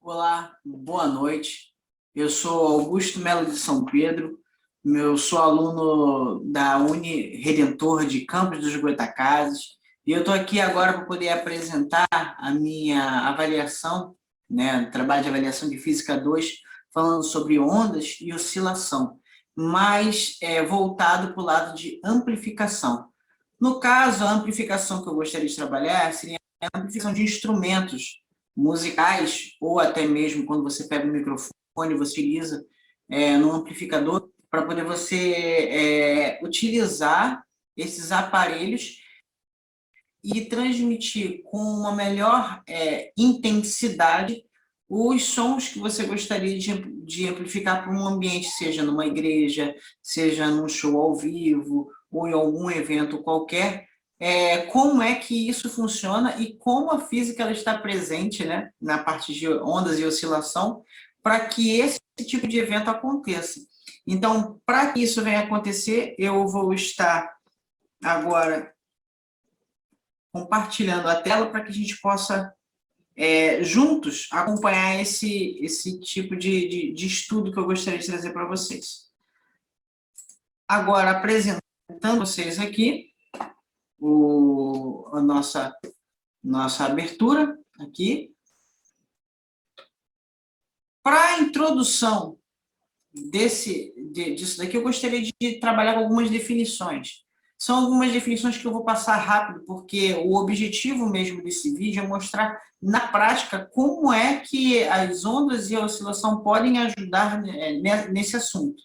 Olá, boa noite. Eu sou Augusto Melo de São Pedro. Eu sou aluno da Uni Redentor de Campos dos Goytacazes e eu estou aqui agora para poder apresentar a minha avaliação, né, trabalho de avaliação de Física 2, falando sobre ondas e oscilação, mas voltado para o lado de amplificação. No caso, a amplificação que eu gostaria de trabalhar seria a amplificação de instrumentos musicais, ou até mesmo quando você pega o microfone, você utiliza no amplificador, para poder você utilizar esses aparelhos e transmitir com uma melhor intensidade os sons que você gostaria de amplificar para um ambiente, seja numa igreja, seja num show ao vivo, ou em algum evento qualquer. Como é que isso funciona e como a física ela está presente, né, na parte de ondas e oscilação para que esse tipo de evento aconteça. Então, para que isso venha acontecer, eu vou estar agora compartilhando a tela para que a gente possa, juntos, acompanhar esse tipo de estudo que eu gostaria de trazer para vocês. Agora, apresentando vocês aqui a nossa abertura aqui. Para a introdução disso daqui, eu gostaria de trabalhar com algumas definições. São algumas definições que eu vou passar rápido, porque o objetivo mesmo desse vídeo é mostrar na prática como é que as ondas e a oscilação podem ajudar nesse assunto.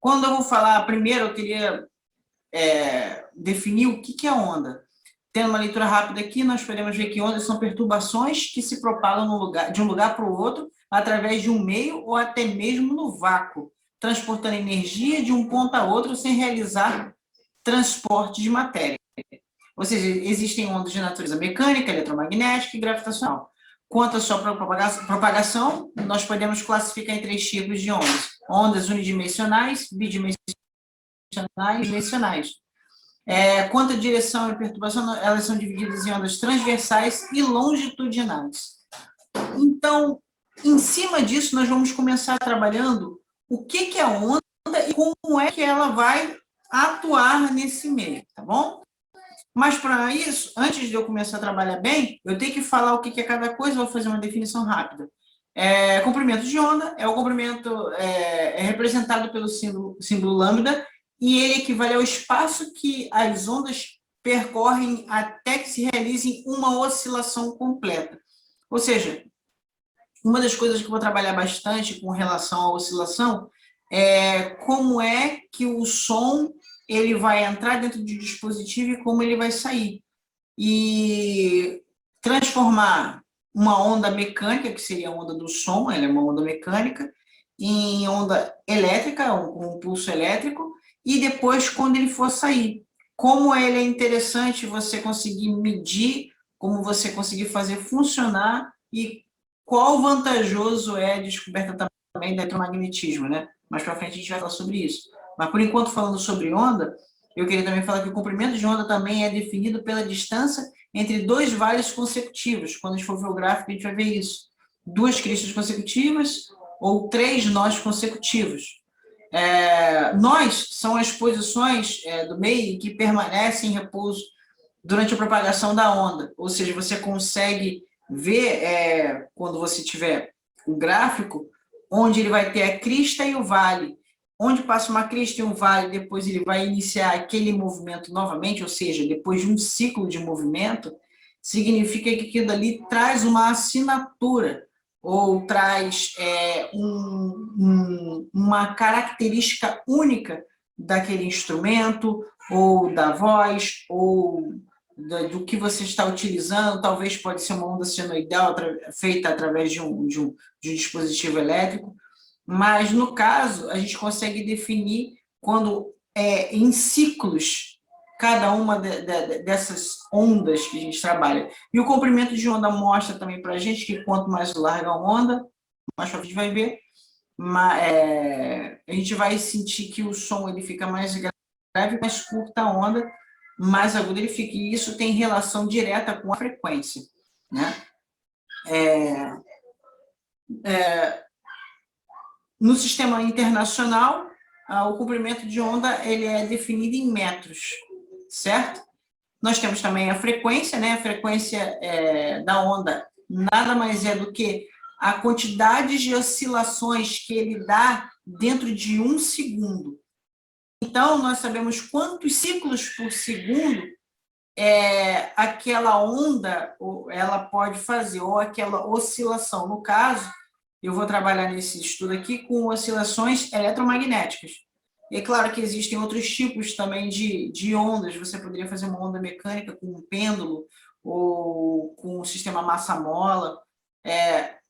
Quando eu vou falar, primeiro eu queria definir o que é onda. Tendo uma leitura rápida aqui, nós podemos ver que ondas são perturbações que se propagam de um lugar para o outro através de um meio ou até mesmo no vácuo, transportando energia de um ponto a outro sem realizar transporte de matéria. Ou seja, existem ondas de natureza mecânica, eletromagnética e gravitacional. Quanto à sua propagação, nós podemos classificar em 3 tipos de ondas: ondas unidimensionais, bidimensionais e dimensionais. Quanto à direção e perturbação, elas são divididas em ondas transversais e longitudinais. Então, em cima disso, nós vamos começar trabalhando o que é a onda e como é que ela vai atuar nesse meio, tá bom? Mas, para isso, antes de eu começar a trabalhar bem, eu tenho que falar o que é cada coisa, vou fazer uma definição rápida. Comprimento de onda o comprimento representado pelo símbolo lambda, e ele equivale ao espaço que as ondas percorrem até que se realize uma oscilação completa. Ou seja, uma das coisas que eu vou trabalhar bastante com relação à oscilação é como é que o som ele vai entrar dentro do dispositivo e como ele vai sair. E transformar uma onda mecânica, que seria a onda do som, ela é uma onda mecânica, em onda elétrica, um pulso elétrico, e depois, quando ele for sair. Como ele é interessante você conseguir medir, como você conseguir fazer funcionar e qual vantajoso é a descoberta também do eletromagnetismo, né? Mais para frente a gente vai falar sobre isso. Mas, por enquanto, falando sobre onda, eu queria também falar que o comprimento de onda também é definido pela distância entre 2 vales consecutivos. Quando a gente for ver o gráfico, a gente vai ver isso. 2 cristas consecutivas ou 3 nós consecutivos. Nós são as posições do meio que permanecem em repouso durante a propagação da onda. Ou seja, você consegue ver, quando você tiver o gráfico, onde ele vai ter a crista e o vale. Onde passa uma crista e um vale, depois ele vai iniciar aquele movimento novamente, ou seja, depois de um ciclo de movimento, significa que aquilo ali traz uma assinatura, ou traz uma característica única daquele instrumento, ou da voz, ou do que você está utilizando. Talvez pode ser uma onda senoidal feita através de um dispositivo elétrico, mas, no caso, a gente consegue definir quando em ciclos cada uma dessas ondas que a gente trabalha. E o comprimento de onda mostra também para a gente que quanto mais larga a onda, mais a gente vai ver, a gente vai sentir que o som ele fica mais grave, mais curta a onda, mais agudo ele fica. E isso tem relação direta com a frequência, né? No sistema internacional, o comprimento de onda ele é definido em metros, certo? Nós temos também a frequência, né? A frequência da onda nada mais é do que a quantidade de oscilações que ele dá dentro de 1 segundo. Então, nós sabemos quantos ciclos por segundo aquela onda ela pode fazer, ou aquela oscilação. No caso, eu vou trabalhar nesse estudo aqui com oscilações eletromagnéticas. E é claro que existem outros tipos também de ondas. Você poderia fazer uma onda mecânica com um pêndulo ou com um sistema massa-mola.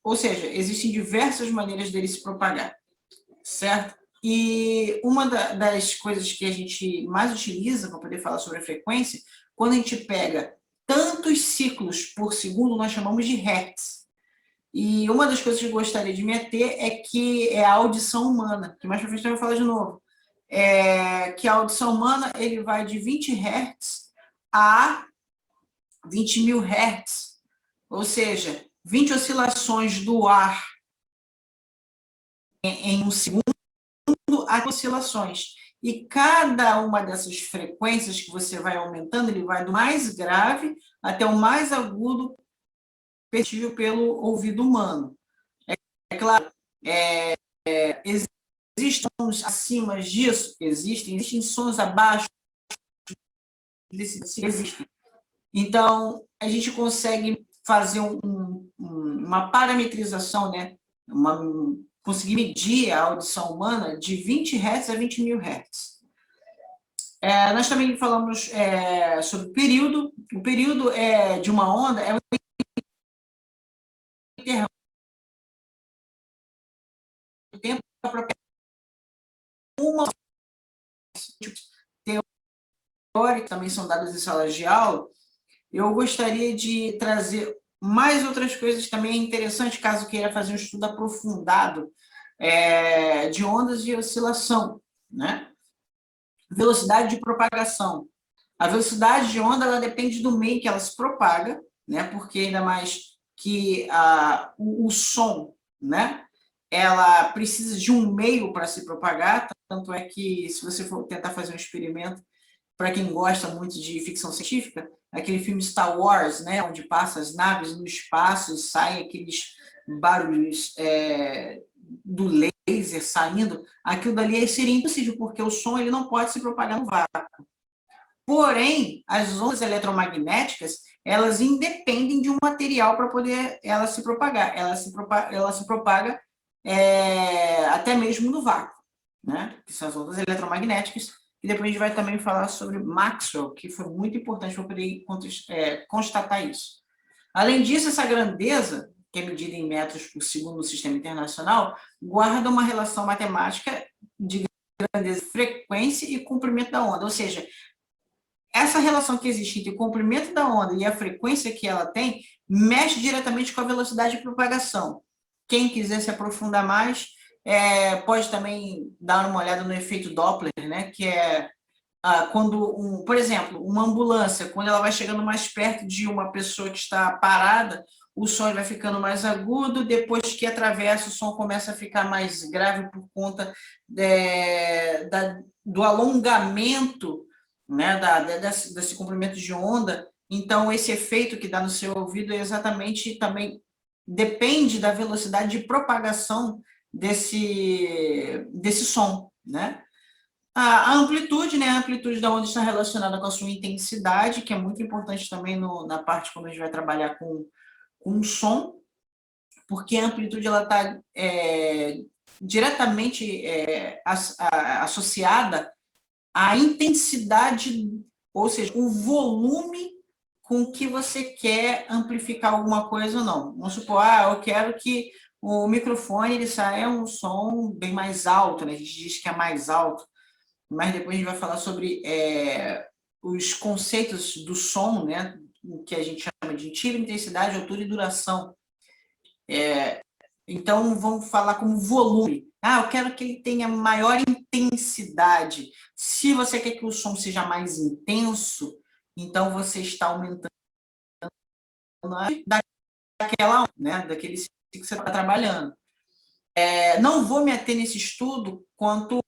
Ou seja, existem diversas maneiras dele se propagar, certo? E uma das coisas que a gente mais utiliza para poder falar sobre a frequência, quando a gente pega tantos ciclos por segundo, nós chamamos de hertz. E uma das coisas que eu gostaria de meter é que é a audição humana, que mais para frente eu vou falar de novo. Que a audição humana ele vai de 20 Hz a 20 mil Hz, ou seja, 20 oscilações do ar em 1 segundo a oscilações. E cada uma dessas frequências que você vai aumentando, ele vai do mais grave até o mais agudo perceptível pelo ouvido humano. É claro, existem sons acima disso? Existem sons abaixo desse? Existem. Então, a gente consegue fazer uma parametrização, né? Conseguir medir a audição humana de 20 Hz a 20 mil Hz. Nós também falamos sobre o período. O período de uma onda é o tempo para uma teórica, também são dadas em salas de aula. Eu gostaria de trazer mais outras coisas também interessantes, caso queira fazer um estudo aprofundado de ondas de oscilação, né? Velocidade de propagação. A velocidade de onda ela depende do meio que ela se propaga, né? Porque ainda mais que o som, né? Ela precisa de um meio para se propagar, tanto é que se você for tentar fazer um experimento, para quem gosta muito de ficção científica, aquele filme Star Wars, né, onde passa as naves no espaço e saem aqueles barulhos do laser saindo, aquilo dali seria impossível, porque o som ele não pode se propagar no vácuo. Porém, as ondas eletromagnéticas, elas independem de um material para poder ela se propagar. Ela se propaga até mesmo no vácuo, né? Que são as ondas eletromagnéticas. E depois a gente vai também falar sobre Maxwell, que foi muito importante para poder constatar isso. Além disso, essa grandeza, que é medida em metros por segundo no sistema internacional, guarda uma relação matemática de grandeza, frequência e comprimento da onda. Ou seja, essa relação que existe entre o comprimento da onda e a frequência que ela tem mexe diretamente com a velocidade de propagação. Quem quiser se aprofundar mais, pode também dar uma olhada no efeito Doppler, né? Que é quando, por exemplo, uma ambulância, quando ela vai chegando mais perto de uma pessoa que está parada, o som vai ficando mais agudo, depois que atravessa, o som começa a ficar mais grave por conta do alongamento, né, desse comprimento de onda. Então, esse efeito que dá no seu ouvido é exatamente também depende da velocidade de propagação desse som, né? A amplitude, né? A amplitude da onda está relacionada com a sua intensidade, que é muito importante também na parte quando a gente vai trabalhar com som, porque a amplitude ela está diretamente associada à intensidade, ou seja, o volume com que você quer amplificar alguma coisa ou não. Vamos supor, eu quero que o microfone ele saia um som bem mais alto, né? A gente diz que é mais alto, mas depois a gente vai falar sobre os conceitos do som, né? O que a gente chama de tiro, intensidade, altura e duração. Então, vamos falar como volume. Eu quero que ele tenha maior intensidade. Se você quer que o som seja mais intenso, então você está aumentando daquela, né, daquele que você está trabalhando. Não vou me ater nesse estudo quanto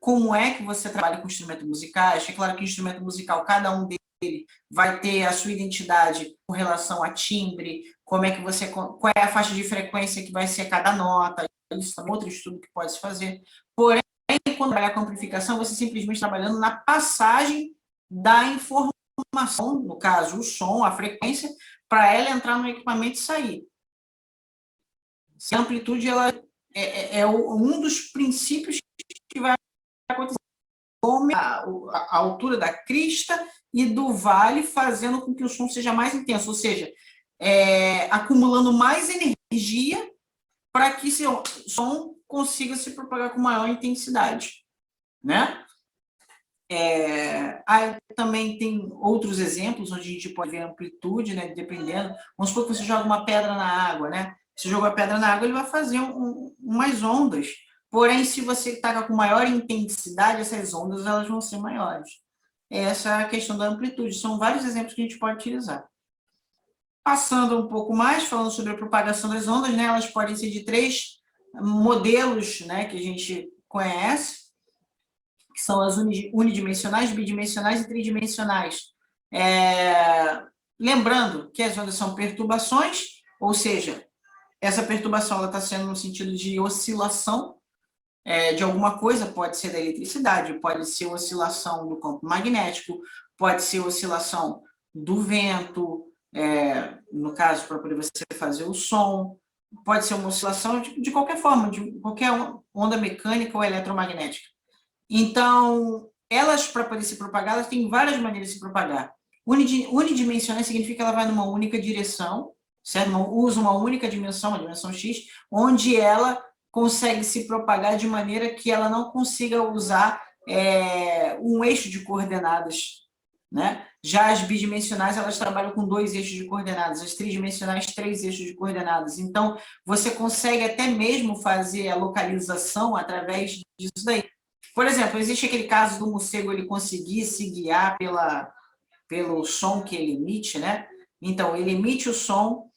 como é que você trabalha com instrumentos musicais. É claro que o instrumento musical, cada um dele vai ter a sua identidade com relação a timbre, qual é a faixa de frequência que vai ser cada nota, isso é outro estudo que pode se fazer. Porém, quando trabalhar com amplificação, você simplesmente trabalhando na passagem da informação, no caso, o som, a frequência, para ela entrar no equipamento e sair. A amplitude ela um dos princípios que vai acontecer, como a altura da crista e do vale, fazendo com que o som seja mais intenso, ou seja, acumulando mais energia para que o som consiga se propagar com maior intensidade, né? Aí também tem outros exemplos onde a gente pode ver a amplitude, né? Dependendo. Vamos supor que você joga uma pedra na água, né? Se joga a pedra na água, ele vai fazer umas ondas. Porém, se você taca com maior intensidade, essas ondas elas vão ser maiores. Essa é a questão da amplitude. São vários exemplos que a gente pode utilizar. Passando um pouco mais, falando sobre a propagação das ondas, né? Elas podem ser de 3 modelos, né? Que a gente conhece, que são as unidimensionais, bidimensionais e tridimensionais. Lembrando que as ondas são perturbações, ou seja, essa perturbação está sendo no sentido de oscilação de alguma coisa, pode ser da eletricidade, pode ser oscilação do campo magnético, pode ser oscilação do vento, no caso, para poder você fazer o som, pode ser uma oscilação de qualquer forma, de qualquer onda mecânica ou eletromagnética. Então, elas, para poder se propagar, elas têm várias maneiras de se propagar. Unidimensional significa que ela vai numa única direção, certo? Usa uma única dimensão, a dimensão X, onde ela consegue se propagar de maneira que ela não consiga usar um eixo de coordenadas, né? Já as bidimensionais, elas trabalham com 2 eixos de coordenadas, as tridimensionais, 3 eixos de coordenadas. Então, você consegue até mesmo fazer a localização através disso daí. Por exemplo, existe aquele caso do morcego ele conseguir se guiar pelo som que ele emite, né? Então, ele emite o som,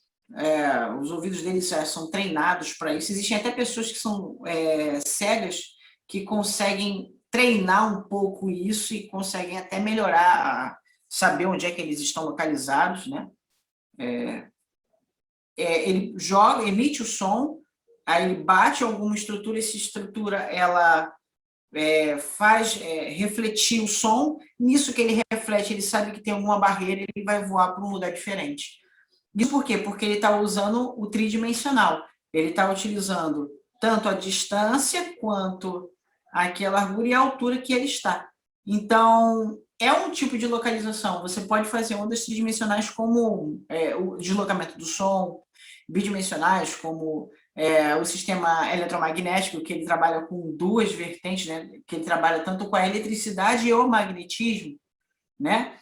os ouvidos dele são treinados para isso. Existem até pessoas que são cegas que conseguem treinar um pouco isso e conseguem até melhorar, saber onde é que eles estão localizados, né? Ele emite o som, aí ele bate alguma estrutura, essa estrutura ela faz refletir o som, nisso que ele reflete, ele sabe que tem alguma barreira, ele vai voar para um lugar diferente. Isso por quê? Porque ele está usando o tridimensional, ele está utilizando tanto a distância quanto aqui a largura e a altura que ele está. Então, é um tipo de localização, você pode fazer ondas tridimensionais como o deslocamento do som, bidimensionais como o sistema eletromagnético, que ele trabalha com 2 vertentes, né? Que ele trabalha tanto com a eletricidade e o magnetismo, né?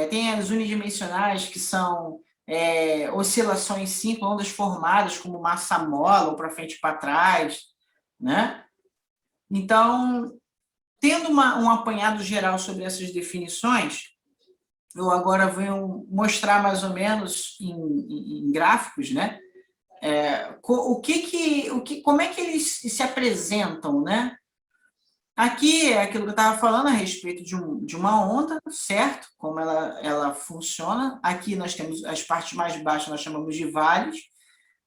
Tem as unidimensionais, que são oscilações simples, ondas formadas como massa-mola, ou para frente e para trás, né? Então, tendo um apanhado geral sobre essas definições, eu agora venho mostrar mais ou menos em gráficos, né? Como é que eles se apresentam, né? Aqui é aquilo que eu estava falando a respeito de uma onda, certo? Como ela funciona. Aqui nós temos as partes mais baixas, nós chamamos de vales,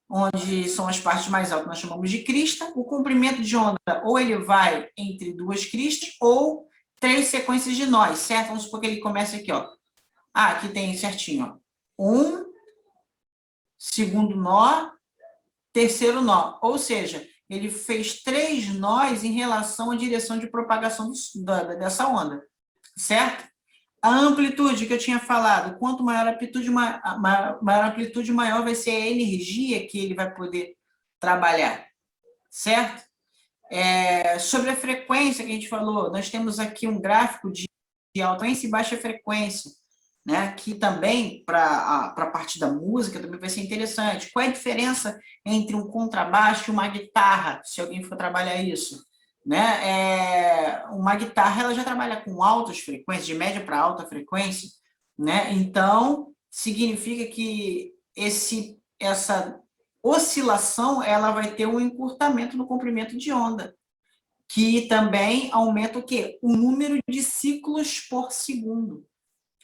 onde são as partes mais altas, nós chamamos de crista. O comprimento de onda, ou ele vai entre 2 cristas, ou 3 sequências de nós, certo? Vamos supor que ele comece aqui, ó. Aqui tem certinho, ó. 1, segundo nó, terceiro nó, ou seja, ele fez 3 nós em relação à direção de propagação dessa onda, certo? A amplitude que eu tinha falado, quanto maior a amplitude, maior vai ser a energia que ele vai poder trabalhar, certo? Sobre a frequência que a gente falou, nós temos aqui um gráfico de alta frequência e baixa frequência, né, que também, para a parte da música, também vai ser interessante. Qual é a diferença entre um contrabaixo e uma guitarra, se alguém for trabalhar isso? Né? Uma guitarra ela já trabalha com altas frequências, de média para alta frequência, né? Então, significa que essa oscilação, ela vai ter um encurtamento no comprimento de onda, que também aumenta o quê? O número de ciclos por segundo.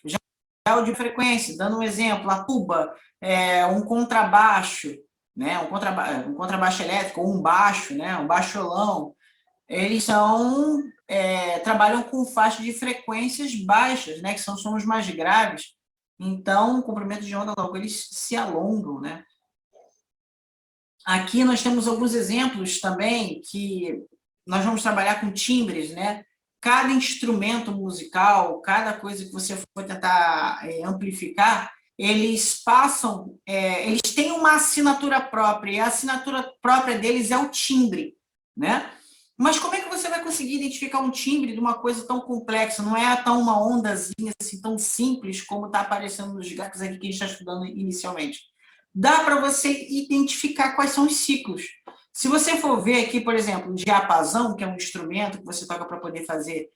Já o de frequência, dando um exemplo, a tuba, um contrabaixo, né? Um contrabaixo elétrico, ou um baixo, né? Um baixolão, eles trabalham com faixa de frequências baixas, né? Que são sons mais graves. Então, o comprimento de onda, logo, eles se alongam, né? Aqui nós temos alguns exemplos também que nós vamos trabalhar com timbres, né? Cada instrumento musical, cada coisa que você for tentar amplificar, eles passam, eles têm uma assinatura própria, e a assinatura própria deles é o timbre, né? Mas como é que você vai conseguir identificar um timbre de uma coisa tão complexa? Não é tão uma ondazinha assim, tão simples como está aparecendo nos gráficos aqui que a gente está estudando inicialmente. Dá para você identificar quais são os ciclos. Se você for ver aqui, por exemplo, um diapasão, que é um instrumento que você toca para poder fazer,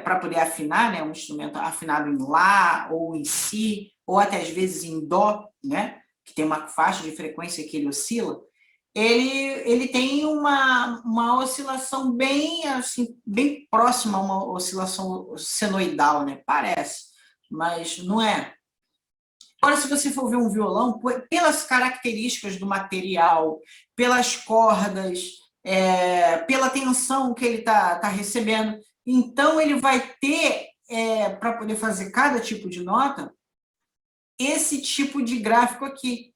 para poder afinar, né? Um instrumento afinado em Lá, ou em Si, ou até às vezes em Dó, né? Que tem uma faixa de frequência que ele oscila, ele tem uma oscilação bem, assim, bem próxima a uma oscilação senoidal, né? Parece, mas não é. Agora, se você for ver um violão, pelas características do material, pelas cordas, pela tensão que ele está recebendo, então ele vai ter, para poder fazer cada tipo de nota, esse tipo de gráfico aqui.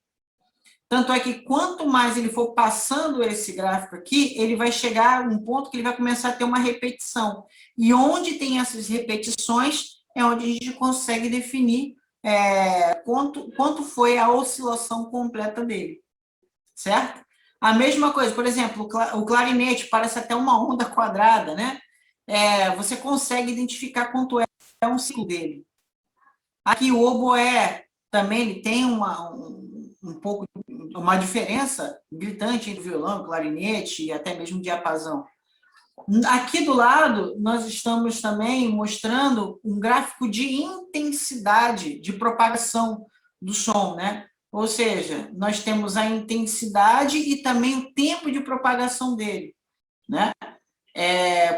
Tanto é que quanto mais ele for passando esse gráfico aqui, ele vai chegar a um ponto que ele vai começar a ter uma repetição. E onde tem essas repetições é onde a gente consegue definir quanto foi a oscilação completa dele, certo? A mesma coisa, por exemplo, o clarinete parece até uma onda quadrada, né? Você consegue identificar quanto é um ciclo dele. Aqui o oboé também ele tem um pouco, uma diferença gritante entre o violão, o clarinete e até mesmo o diapasão. Aqui do lado, nós estamos também mostrando um gráfico de intensidade de propagação do som, né? Ou seja, nós temos a intensidade e também o tempo de propagação dele, né?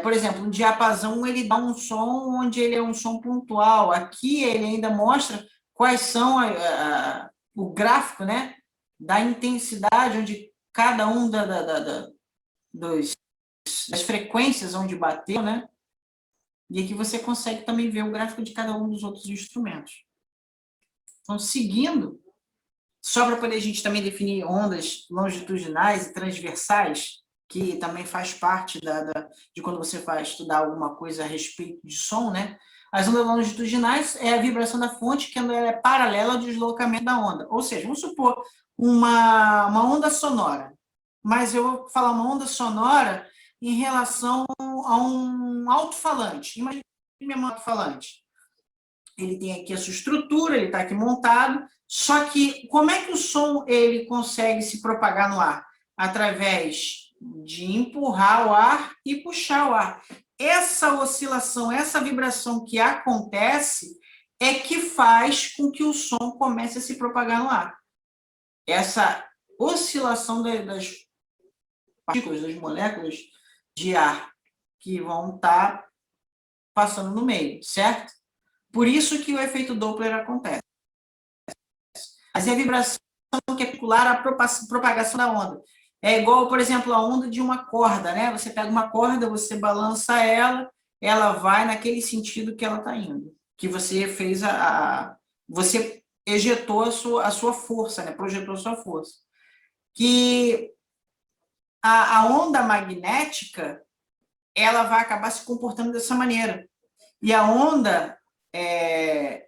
Por exemplo, um diapasão, ele dá um som onde ele é um som pontual. Aqui ele ainda mostra quais são o gráfico, né? Da intensidade, onde cada um das frequências onde bateu, né? E aqui você consegue também ver o gráfico de cada um dos outros instrumentos. Então, seguindo, só para poder a gente também definir ondas longitudinais e transversais, que também faz parte de quando você vai estudar alguma coisa a respeito de som, né? As ondas longitudinais é a vibração da fonte que é paralela ao deslocamento da onda. Ou seja, vamos supor uma onda sonora, mas eu vou falar uma onda sonora em relação a um alto-falante. Imagina um alto-falante. Ele tem aqui a sua estrutura, ele está aqui montado, só que como é que o som ele consegue se propagar no ar? Através de empurrar o ar e puxar o ar. Essa oscilação, essa vibração que acontece é que faz com que o som comece a se propagar no ar. Essa oscilação das partículas, das moléculas de ar que vão estar passando no meio, certo? Por isso que o efeito Doppler acontece. Mas é a vibração que é particular à propagação da onda. É igual, por exemplo, a onda de uma corda, né? Você pega uma corda, você balança ela vai naquele sentido que ela está indo. Que você fez você ejetou a sua força, né? Projetou a sua força. Que a onda magnética, ela vai acabar se comportando dessa maneira. E a onda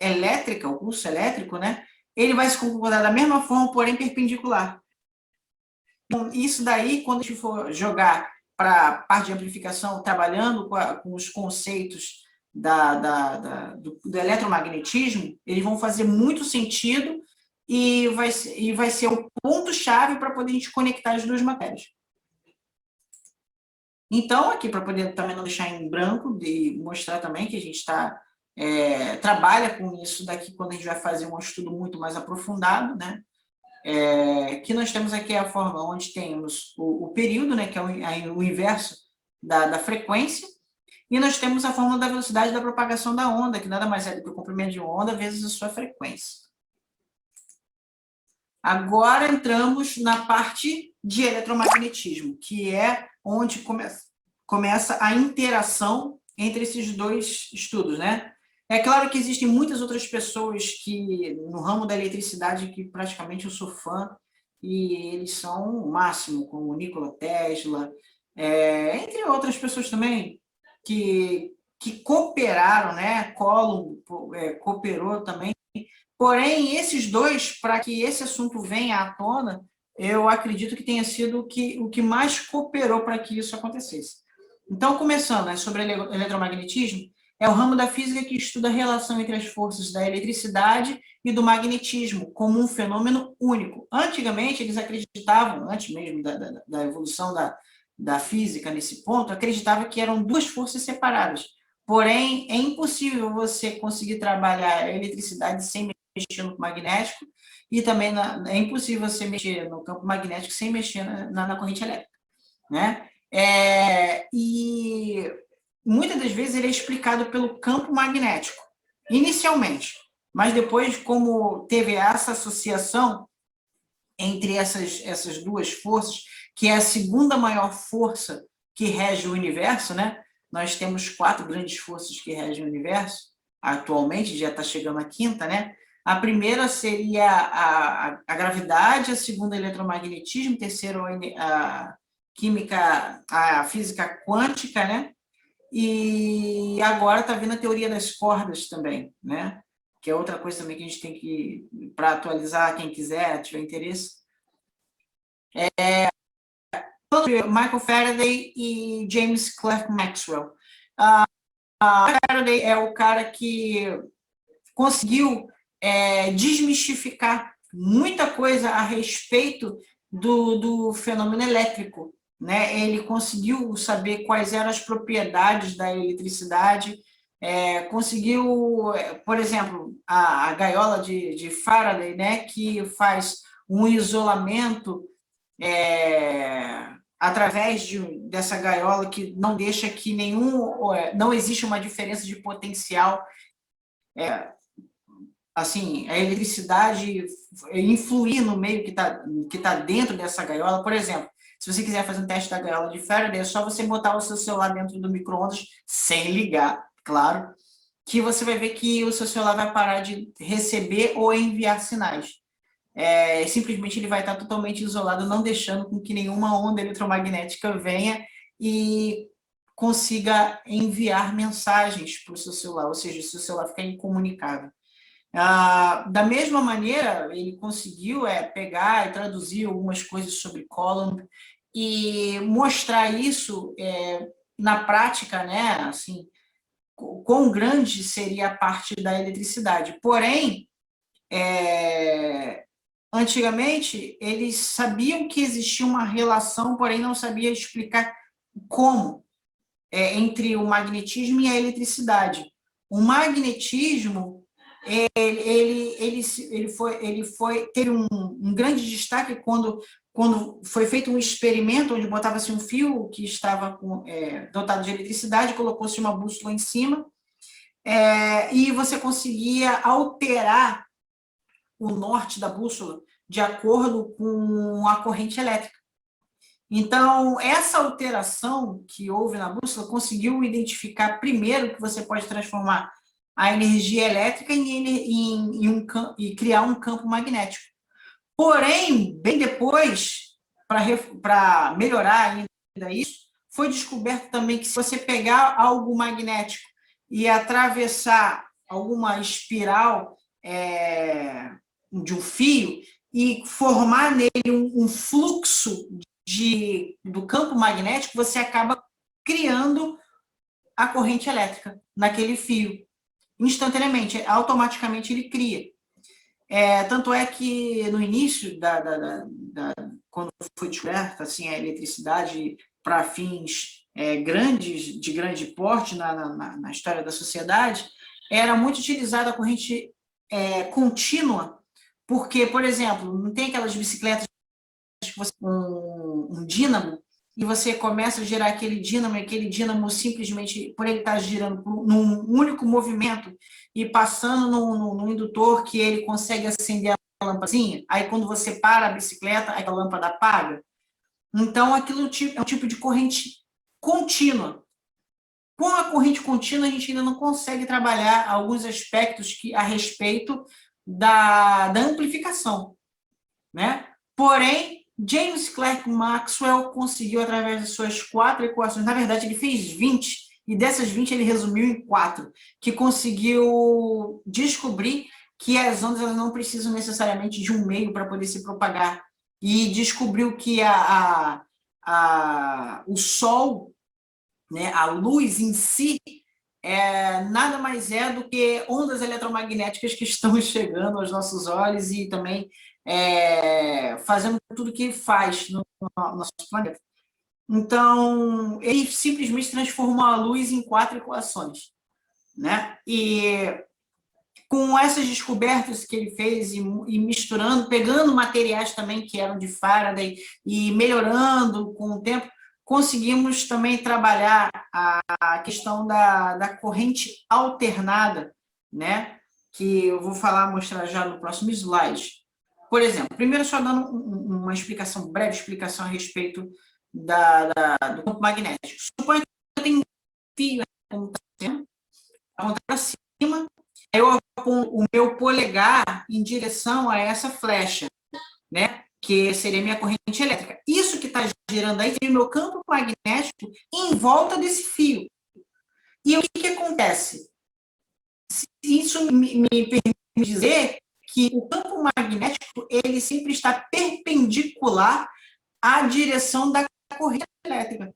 elétrica, o pulso elétrico, né? Ele vai se comportar da mesma forma, porém perpendicular. Então, isso daí, quando a gente for jogar para a parte de amplificação, trabalhando com os conceitos do eletromagnetismo, eles vão fazer muito sentido e vai ser o ponto-chave para poder a gente conectar as duas matérias. Então, aqui, para poder também não deixar em branco, de mostrar também que a gente trabalha com isso daqui quando a gente vai fazer um estudo muito mais aprofundado, né? que nós temos aqui a forma onde temos o período, né, que é o inverso da frequência, e nós temos a fórmula da velocidade da propagação da onda, que nada mais é do que o comprimento de onda vezes a sua frequência. Agora entramos na parte de eletromagnetismo, que é onde começa a interação entre esses dois estudos, né? É claro que existem muitas outras pessoas que, no ramo da eletricidade, que praticamente eu sou fã, e eles são o máximo, como Nikola Tesla, entre outras pessoas também, que cooperaram, né? Coulomb cooperou também. Porém, esses dois, para que esse assunto venha à tona, eu acredito que tenha sido o que mais cooperou para que isso acontecesse. Então, começando, né, sobre eletromagnetismo, é o ramo da física que estuda a relação entre as forças da eletricidade e do magnetismo como um fenômeno único. Antigamente, eles acreditavam, antes mesmo da evolução da física nesse ponto, acreditavam que eram duas forças separadas. Porém, é impossível você conseguir trabalhar a eletricidade sem mexer no magnético, e também é impossível você mexer no campo magnético sem mexer na corrente elétrica, né? E muitas das vezes ele é explicado pelo campo magnético, inicialmente, mas depois, como teve essa associação entre essas duas forças, que é a segunda maior força que rege o universo, né? Nós temos 4 grandes forças que regem o universo, atualmente já está chegando a quinta, né? A primeira seria a gravidade, a segunda, o eletromagnetismo, terceiro, a química, a física quântica, né? E agora está vindo a teoria das cordas também, né? Que é outra coisa também que a gente tem que, para atualizar, quem quiser, tiver interesse. Michael Faraday e James Clerk Maxwell. Faraday é o cara que conseguiu desmistificar muita coisa a respeito do fenômeno elétrico, né? Ele conseguiu saber quais eram as propriedades da eletricidade, conseguiu, por exemplo, a gaiola de Faraday, né, que faz um isolamento através dessa gaiola que não deixa que não existe uma diferença de potencial, assim, a eletricidade influir no meio que tá dentro dessa gaiola. Por exemplo, se você quiser fazer um teste da gaiola de Faraday, é só você botar o seu celular dentro do micro-ondas sem ligar, claro, que você vai ver que o seu celular vai parar de receber ou enviar sinais. Simplesmente ele vai estar totalmente isolado, não deixando com que nenhuma onda eletromagnética venha e consiga enviar mensagens para o seu celular, ou seja, o seu celular fica incomunicável. Da mesma maneira, ele conseguiu pegar e traduzir algumas coisas sobre Coulomb e mostrar isso na prática, né? Assim, quão grande seria a parte da eletricidade. Porém, antigamente, eles sabiam que existia uma relação, porém não sabia explicar como entre o magnetismo e a eletricidade. O magnetismo teve um grande destaque quando foi feito um experimento onde botava-se um fio que estava dotado de eletricidade, colocou-se uma bússola em cima, e você conseguia alterar o norte da bússola de acordo com a corrente elétrica. Então, essa alteração que houve na bússola conseguiu identificar primeiro que você pode transformar a energia elétrica e criar um campo magnético. Porém, bem depois, para melhorar ainda isso, foi descoberto também que se você pegar algo magnético e atravessar alguma espiral de um fio e formar nele um fluxo do campo magnético, você acaba criando a corrente elétrica naquele fio. Instantaneamente, automaticamente ele cria. Tanto é que no início, quando foi descoberta assim, a eletricidade para fins de grande porte na história da sociedade, era muito utilizada a corrente contínua, Porque, por exemplo, não tem aquelas bicicletas que você um dínamo e você começa a girar aquele dínamo, e aquele dínamo simplesmente, por ele estar girando num único movimento e passando no indutor, que ele consegue acender a lâmpadazinha, aí quando você para a bicicleta, a lâmpada apaga. Então, aquilo é um tipo de corrente contínua. Com a corrente contínua, a gente ainda não consegue trabalhar alguns aspectos a respeito da amplificação, né? Porém, James Clerk Maxwell conseguiu, através de suas 4 equações, na verdade, ele fez 20, e dessas 20 ele resumiu em 4, que conseguiu descobrir que as ondas elas não precisam necessariamente de um meio para poder se propagar. E descobriu que o Sol, né, a luz em si, nada mais é do que ondas eletromagnéticas que estão chegando aos nossos olhos e também fazendo tudo que faz no nosso planeta. Então, ele simplesmente transformou a luz em 4 equações, né? E com essas descobertas que ele fez e misturando, pegando materiais também que eram de Faraday e melhorando com o tempo, conseguimos também trabalhar a questão da corrente alternada, né? Que eu vou mostrar já no próximo slide. Por exemplo, primeiro só dando uma explicação, breve explicação a respeito do campo magnético. Suponha que eu tenho um fio apontado para cima, eu aponto o meu polegar em direção a essa flecha, né? Que seria minha corrente elétrica. Isso que está girando aí seria o meu campo magnético em volta desse fio. E o que acontece? Isso me permite dizer que o campo magnético ele sempre está perpendicular à direção da corrente elétrica,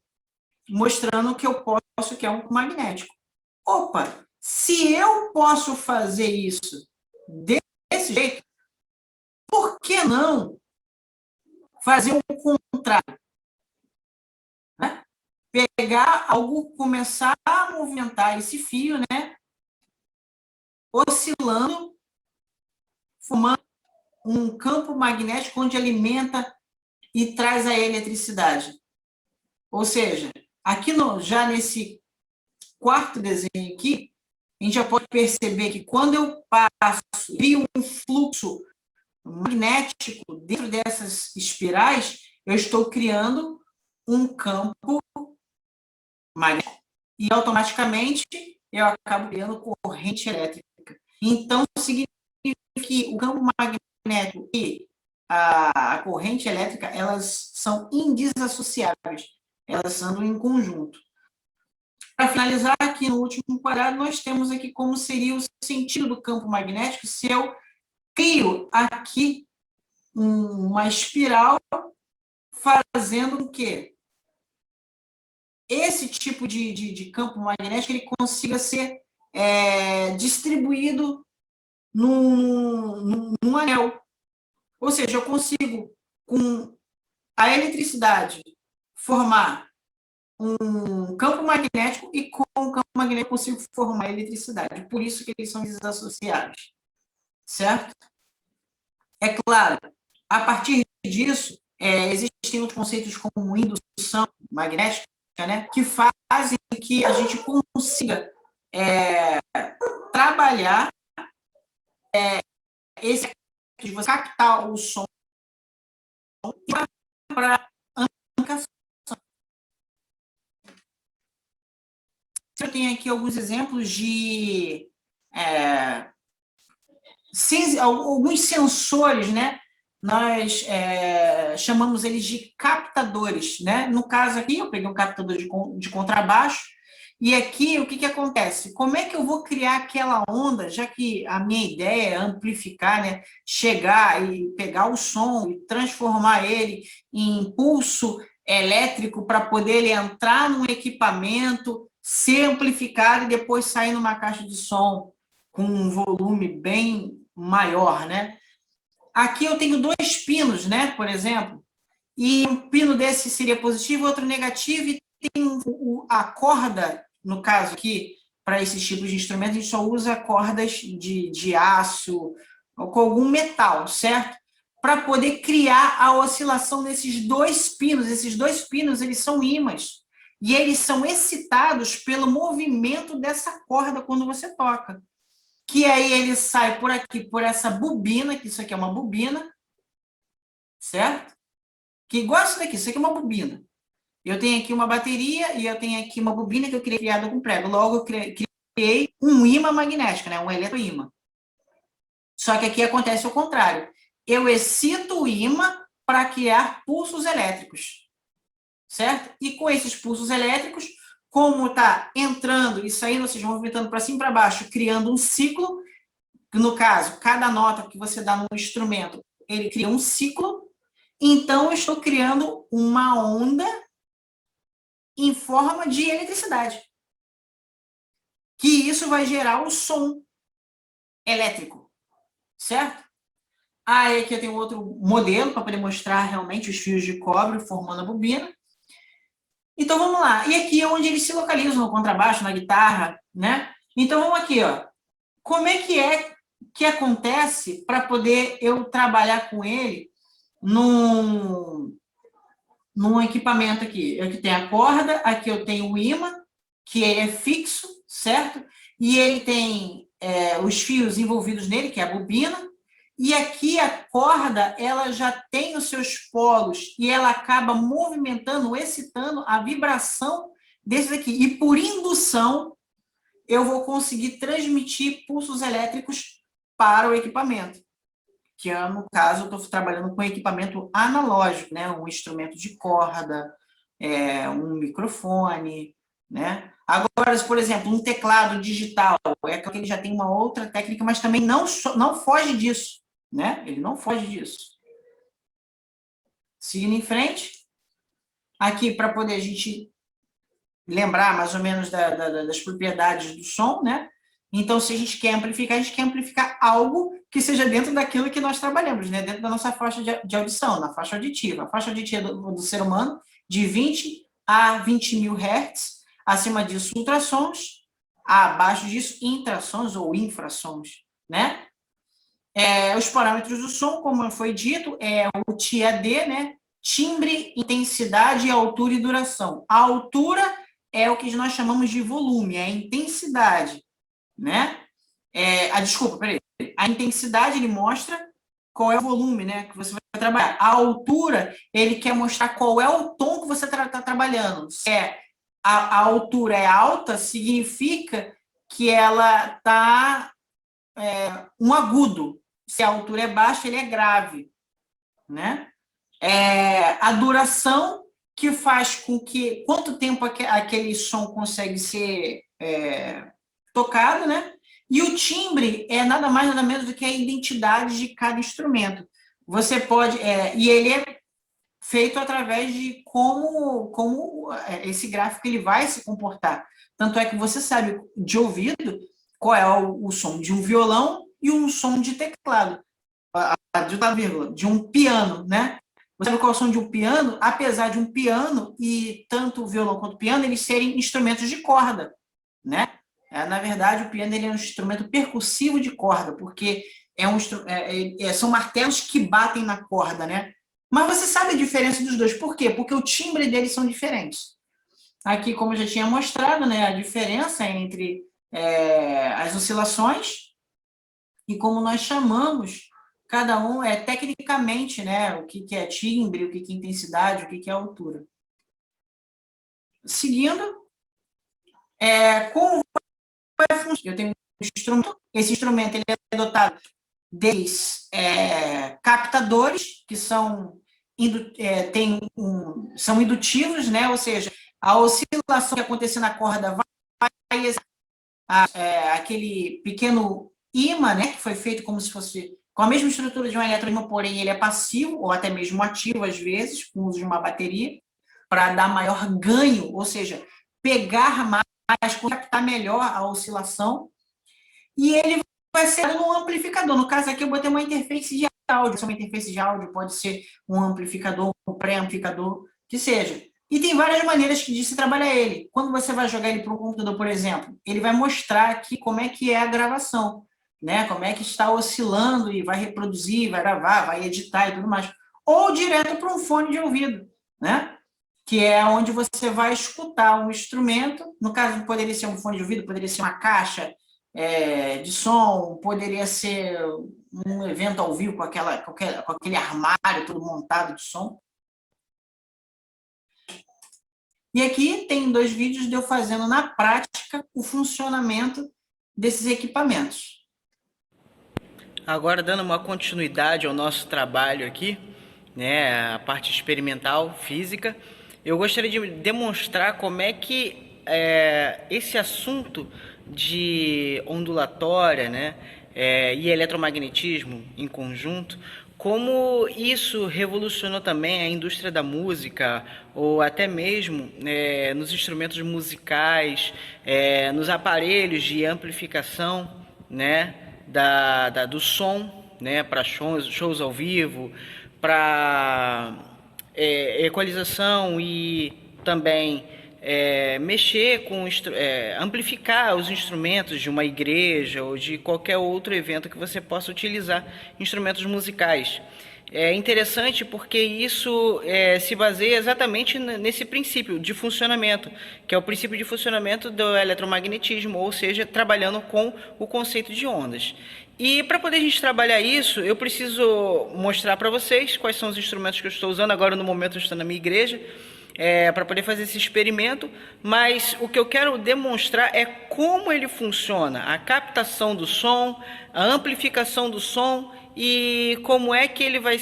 mostrando que eu posso, que é um campo magnético. Opa, se eu posso fazer isso desse jeito, por que não fazer o contrário? Né? Pegar algo, começar a movimentar esse fio, né? Oscilando, formando um campo magnético onde alimenta e traz a eletricidade. Ou seja, aqui já nesse quarto desenho aqui, a gente já pode perceber que quando eu crio um fluxo magnético dentro dessas espirais, eu estou criando um campo magnético e automaticamente eu acabo criando corrente elétrica. Então, significa que o campo magnético e a corrente elétrica, elas são indissociáveis, elas andam em conjunto. Para finalizar, aqui no último quadrado, nós temos aqui como seria o sentido do campo magnético se eu crio aqui uma espiral fazendo o quê? Esse tipo de campo magnético ele consiga ser distribuído num anel. Ou seja, eu consigo, com a eletricidade, formar um campo magnético e com o campo magnético eu consigo formar a eletricidade. Por isso que eles são desassociados. Certo? É claro, a partir disso, existem outros conceitos como indução magnética, né, que fazem que a gente consiga trabalhar esse de você captar o som para amplificação. Eu tenho aqui alguns exemplos de alguns sensores, né? Nós chamamos eles de captadores, né? No caso aqui, eu peguei um captador de contrabaixo, e aqui o que acontece? Como é que eu vou criar aquela onda, já que a minha ideia é amplificar, né? Chegar e pegar o som e transformar ele em impulso elétrico para poder ele entrar num equipamento, ser amplificado e depois sair numa caixa de som com um volume bem maior, né? Aqui eu tenho 2 pinos, né, por exemplo, e um pino desse seria positivo, outro negativo, e tem a corda, no caso aqui, para esses tipos de instrumentos, a gente só usa cordas de aço ou com algum metal, certo? Para poder criar a oscilação desses dois pinos. Esses dois pinos, eles são ímãs. E eles são excitados pelo movimento dessa corda quando você toca. Que aí ele sai por aqui, por essa bobina, que isso aqui é uma bobina, certo? Que igual isso aqui é uma bobina. Eu tenho aqui uma bateria e eu tenho aqui uma bobina que eu criei criada com prego. Logo, eu criei um ímã magnético, né? Um eletroímã. Só que aqui acontece o contrário. Eu excito o ímã para criar pulsos elétricos, certo? E com esses pulsos elétricos, como está entrando e saindo, ou seja, movimentando para cima e para baixo, criando um ciclo, no caso, cada nota que você dá no instrumento, ele cria um ciclo, então eu estou criando uma onda em forma de eletricidade. Que isso vai gerar o som elétrico, certo? Aí aqui eu tenho outro modelo para poder mostrar realmente os fios de cobre formando a bobina. Então vamos lá. E aqui é onde eles se localizam, no contrabaixo, na guitarra, né? Então vamos aqui, ó. Como é que acontece para poder eu trabalhar com ele num equipamento aqui? Aqui tem a corda, aqui eu tenho o ímã, que é fixo, certo? E ele tem os fios envolvidos nele, que é a bobina, e aqui a corda, ela já tem os seus polos, e ela acaba movimentando, excitando a vibração desses aqui. E por indução, eu vou conseguir transmitir pulsos elétricos para o equipamento. Que, no caso, eu estou trabalhando com equipamento analógico, né? Um instrumento de corda, um microfone, né? Agora, por exemplo, um teclado digital, é que ele já tem uma outra técnica, mas também não foge disso, né? Ele não foge disso. Seguindo em frente, aqui para poder a gente lembrar mais ou menos das propriedades do som, né? Então, se a gente quer amplificar algo que seja dentro daquilo que nós trabalhamos, né? Dentro da nossa faixa de audição, na faixa auditiva. A faixa auditiva do ser humano, de 20 a 20 mil hertz. Acima disso, ultrassons. Abaixo disso, intrassons ou infrassons, né? Os parâmetros do som, como foi dito, é o TAD, né? Timbre, intensidade, altura e duração. A altura é o que nós chamamos de volume, é a intensidade, né? Desculpa, peraí. A intensidade, ele mostra qual é o volume, né, que você vai trabalhar. A altura, ele quer mostrar qual é o tom que você está trabalhando. Se a altura é alta, significa que ela está um agudo. Se a altura é baixa, ele é grave, né? A duração, que faz com que quanto tempo aquele som consegue ser tocado, né? E o timbre é nada mais nada menos do que a identidade de cada instrumento. Você pode e ele é feito através de como esse gráfico ele vai se comportar. Tanto é que você sabe de ouvido qual é o som de um violão e um som de teclado, de um piano, né? Você sabe qual é o som de um piano? Apesar de um piano e tanto o violão quanto o piano eles serem instrumentos de corda, né? Na verdade, o piano ele é um instrumento percussivo de corda, porque são martelos que batem na corda, né? Mas você sabe a diferença dos dois. Por quê? Porque o timbre deles são diferentes. Aqui, como eu já tinha mostrado, né, a diferença entre as oscilações e como nós chamamos cada um tecnicamente, né, o que é timbre, o que é intensidade, o que é altura. Seguindo, como vai funcionar? Eu tenho um instrumento, esse instrumento ele é dotado de captadores, que são são indutivos, né? Ou seja, a oscilação que acontecer na corda vai aquele pequeno ímã, né? Que foi feito como se fosse com a mesma estrutura de um eletroímã, porém ele é passivo, ou até mesmo ativo às vezes, com o uso de uma bateria, para dar maior ganho, ou seja, pegar mais, captar melhor a oscilação, e ele vai ser um amplificador. No caso aqui, eu botei uma interface de áudio. Se é uma interface de áudio, pode ser um amplificador, um pré-amplificador, que seja. E tem várias maneiras de se trabalhar ele. Quando você vai jogar ele para um computador, por exemplo, ele vai mostrar aqui como é que é a gravação. né? Como é que está oscilando e vai reproduzir, vai gravar, vai editar e tudo mais. Ou direto para um fone de ouvido, né? Que é onde você vai escutar um instrumento, no caso poderia ser um fone de ouvido, poderia ser uma caixa de som, poderia ser um evento ao vivo com aquele armário todo montado de som. E aqui tem 2 vídeos de eu fazendo na prática o funcionamento desses equipamentos. Agora, dando uma continuidade ao nosso trabalho aqui, né, a parte experimental, física, eu gostaria de demonstrar como é que esse assunto de ondulatória, né, e eletromagnetismo em conjunto, como isso revolucionou também a indústria da música, ou até mesmo nos instrumentos musicais, nos aparelhos de amplificação, né, do som, né, para shows ao vivo, para equalização e também mexer com amplificar os instrumentos de uma igreja ou de qualquer outro evento que você possa utilizar instrumentos musicais. É interessante porque isso se baseia exatamente nesse princípio de funcionamento, que é o princípio de funcionamento do eletromagnetismo, ou seja, trabalhando com o conceito de ondas. E para poder a gente trabalhar isso, eu preciso mostrar para vocês quais são os instrumentos que eu estou usando. Agora, no momento, eu estou na minha igreja, para poder fazer esse experimento, mas o que eu quero demonstrar é como ele funciona, a captação do som, a amplificação do som e como é que ele vai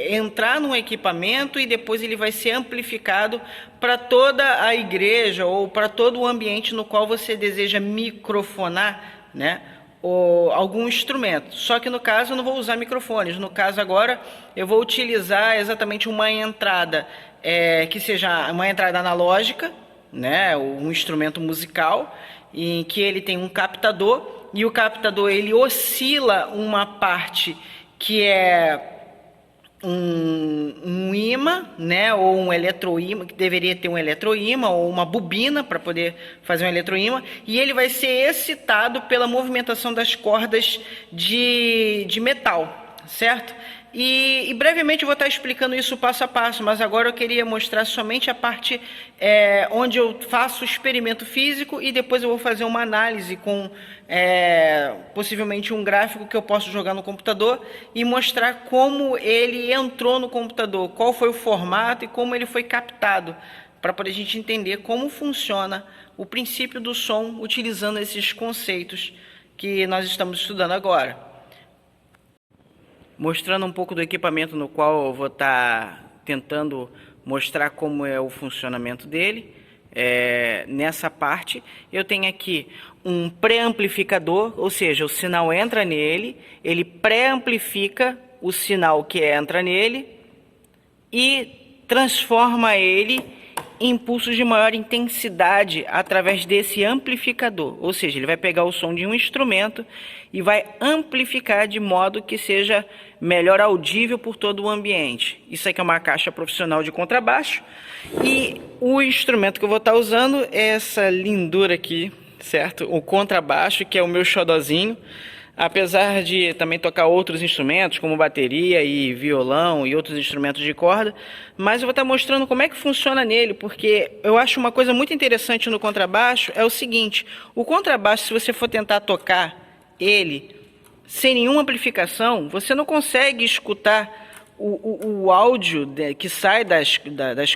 entrar num equipamento e depois ele vai ser amplificado para toda a igreja ou para todo o ambiente no qual você deseja microfonar, né? Ou algum instrumento. Só que no caso eu não vou usar microfones. No caso agora eu vou utilizar exatamente uma entrada que seja uma entrada analógica, né, um instrumento musical em que ele tem um captador e o captador ele oscila uma parte que é um ímã, né, ou um eletroímã, que deveria ter um eletroímã ou uma bobina para poder fazer um eletroímã, e ele vai ser excitado pela movimentação das cordas de metal, certo? E brevemente eu vou estar explicando isso passo a passo, mas agora eu queria mostrar somente a parte onde eu faço o experimento físico e depois eu vou fazer uma análise com possivelmente um gráfico que eu posso jogar no computador e mostrar como ele entrou no computador, qual foi o formato e como ele foi captado, para poder a gente entender como funciona o princípio do som utilizando esses conceitos que nós estamos estudando agora. Mostrando um pouco do equipamento no qual eu vou estar tentando mostrar como é o funcionamento dele. Nessa parte eu tenho aqui um pré-amplificador, ou seja, o sinal entra nele, ele pré-amplifica o sinal que entra nele e transforma ele em impulsos de maior intensidade através desse amplificador, ou seja, ele vai pegar o som de um instrumento e vai amplificar de modo que seja melhor audível por todo o ambiente. Isso aqui é uma caixa profissional de contrabaixo e o instrumento que eu vou estar usando é essa lindura aqui, certo? O contrabaixo, que é o meu xodozinho. Apesar de também tocar outros instrumentos, como bateria e violão e outros instrumentos de corda, mas eu vou estar mostrando como é que funciona nele, porque eu acho uma coisa muito interessante no contrabaixo, é o seguinte, o contrabaixo, se você for tentar tocar ele sem nenhuma amplificação, você não consegue escutar o áudio que sai das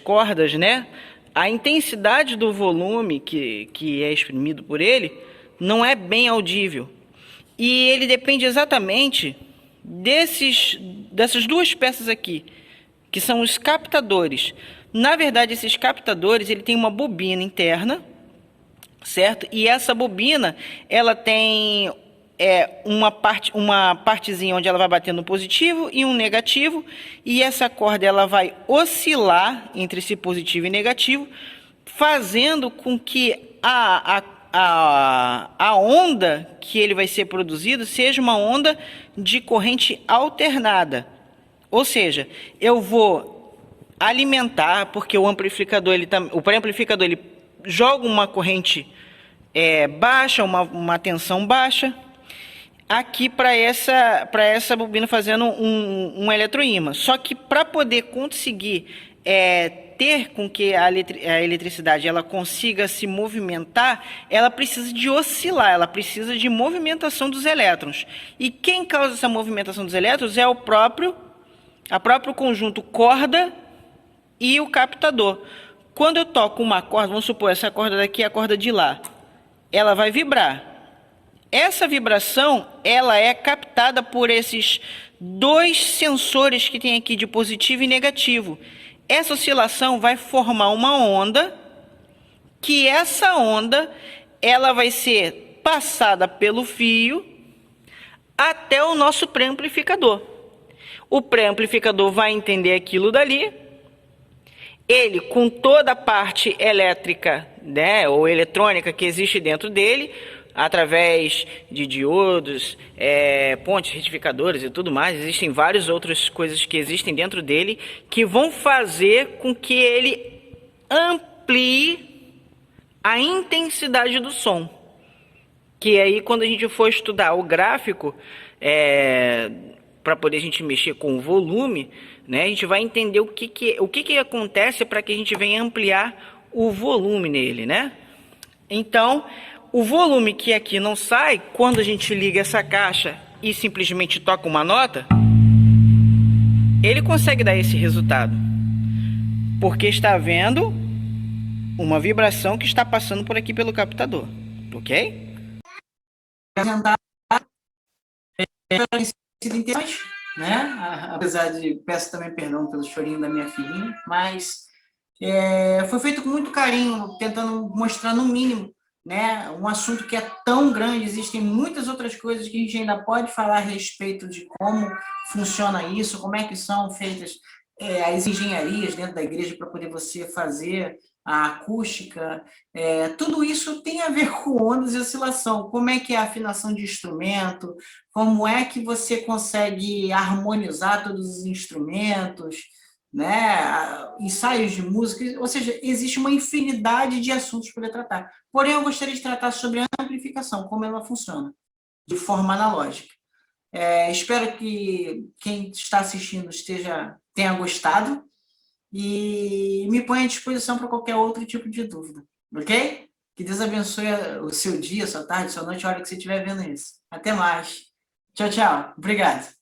cordas, né? A intensidade do volume que é exprimido por ele não é bem audível. E ele depende exatamente dessas duas peças aqui, que são os captadores. Na verdade, esses captadores, ele tem uma bobina interna, certo? E essa bobina, ela tem uma partezinha onde ela vai bater no positivo e um negativo, e essa corda ela vai oscilar entre esse positivo e negativo, fazendo com que a onda que ele vai ser produzido seja uma onda de corrente alternada. Ou seja, eu vou alimentar, porque o amplificador, o pré-amplificador, ele joga uma corrente baixa, uma tensão baixa. aqui para essa bobina fazendo um eletroímã. Só que para poder conseguir ter com que a eletricidade ela consiga se movimentar, ela precisa de oscilar, ela precisa de movimentação dos elétrons. E quem causa essa movimentação dos elétrons é o próprio conjunto corda e o captador. Quando eu toco uma corda, vamos supor, essa corda daqui é a corda de Lá, ela vai vibrar. Essa vibração, ela é captada por esses dois sensores que tem aqui de positivo e negativo. Essa oscilação vai formar uma onda, que essa onda, ela vai ser passada pelo fio até o nosso pré-amplificador. O pré-amplificador vai entender aquilo dali. Ele, com toda a parte elétrica, né, ou eletrônica que existe dentro dele, através de diodos, pontes retificadores e tudo mais, existem várias outras coisas que existem dentro dele que vão fazer com que ele amplie a intensidade do som. Que aí, quando a gente for estudar o gráfico, para poder a gente mexer com o volume, né, a gente vai entender o que acontece para que a gente venha ampliar o volume nele, né? Então, o volume que aqui não sai, quando a gente liga essa caixa e simplesmente toca uma nota, ele consegue dar esse resultado, porque está havendo uma vibração que está passando por aqui pelo captador, ok? Né? Apesar de, peço também perdão pelo chorinho da minha filhinha, mas foi feito com muito carinho, tentando mostrar no mínimo, né, um assunto que é tão grande, existem muitas outras coisas que a gente ainda pode falar a respeito de como funciona isso, como é que são feitas as engenharias dentro da igreja para poder você fazer a acústica, tudo isso tem a ver com ondas e oscilação, como é que é a afinação de instrumento, como é que você consegue harmonizar todos os instrumentos, né, ensaios de música, ou seja, existe uma infinidade de assuntos para tratar. Porém, eu gostaria de tratar sobre a amplificação, como ela funciona, de forma analógica. Espero que quem está assistindo tenha gostado e me ponha à disposição para qualquer outro tipo de dúvida, ok? Que Deus abençoe o seu dia, sua tarde, sua noite, a hora que você estiver vendo isso. Até mais. Tchau, tchau. Obrigado.